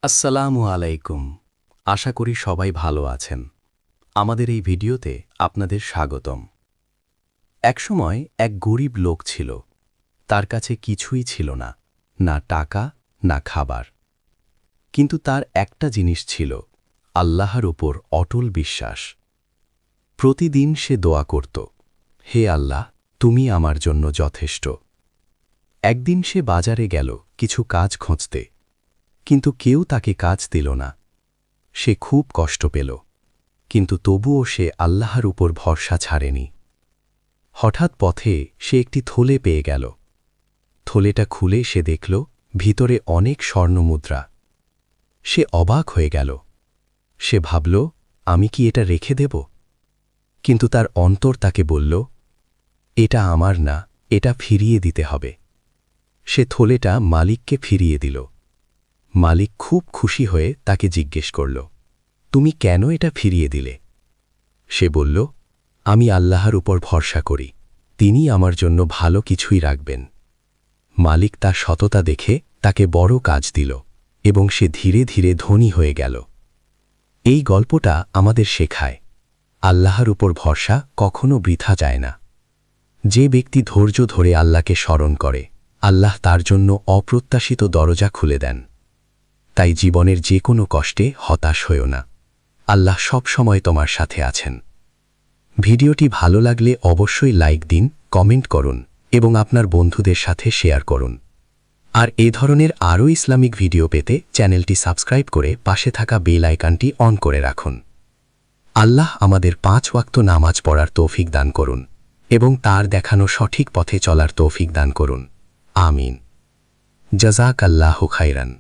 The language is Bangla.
আসসালামু আলাইকুম। আশা করি সবাই ভালো আছেন। আমাদের এই ভিডিওতে আপনাদের স্বাগতম। একসময় এক গরিব লোক ছিল। তার কাছে কিছুই ছিল না, না টাকা, না খাবার। কিন্তু তার একটা জিনিস ছিল, আল্লাহর উপর অটল বিশ্বাস। প্রতিদিন সে দোয়া করত, হে আল্লাহ, তুমি আমার জন্য যথেষ্ট। একদিন সে বাজারে গেল কিছু কাজ খুঁজতে, কিন্তু কেউ তাকে কাজ দিল না। সে খুব কষ্ট পেল, কিন্তু তবুও সে আল্লাহর উপর ভরসা ছাড়েনি। হঠাৎ পথে সে একটি থলে পেয়ে গেল। থলেটা খুলে সে দেখল ভিতরে অনেক স্বর্ণমুদ্রা। সে অবাক হয়ে গেল। সে ভাবল, আমি কি এটা রেখে দেব? কিন্তু তার অন্তর তাকে বলল, এটা আমার না, এটা ফিরিয়ে দিতে হবে। সে থলেটা মালিককে ফিরিয়ে দিল। মালিক খুব খুশি হয়ে তাকে জিজ্ঞেস করল, তুমি কেন এটা ফিরিয়ে দিলে? সে বলল, আমি আল্লাহর উপর ভরসা করি, তিনি আমার জন্য ভালো কিছুই রাখবেন। মালিক তার সততা দেখে তাকে বড় কাজ দিল এবং সে ধীরে ধীরে ধনী হয়ে গেল। এই গল্পটা আমাদের শেখায়, আল্লাহর উপর ভরসা কখনো বৃথা যায় না। যে ব্যক্তি ধৈর্য ধরে আল্লাহকে স্মরণ করে, আল্লাহ তার জন্য অপ্রত্যাশিত দরজা খুলে দেন। তাই জীবনের যে কোনো কষ্টে হতাশ হয়ো না, আল্লাহ সব সময় তোমার সাথে আছেন। ভিডিওটি ভালো লাগলে অবশ্যই লাইক দিন, কমেন্ট করুন এবং আপনার বন্ধুদের সাথে শেয়ার করুন। আর এ ধরনের আরও ইসলামিক ভিডিও পেতে চ্যানেলটি সাবস্ক্রাইব করে পাশে থাকা বেল আইকনটি অন করে রাখুন। আল্লাহ আমাদের 5 ওয়াক্ত নামাজ পড়ার তৌফিক দান করুন এবং তার দেখানো সঠিক পথে চলার তৌফিক দান করুন। আমিন। জাযাকাল্লাহু খাইরান।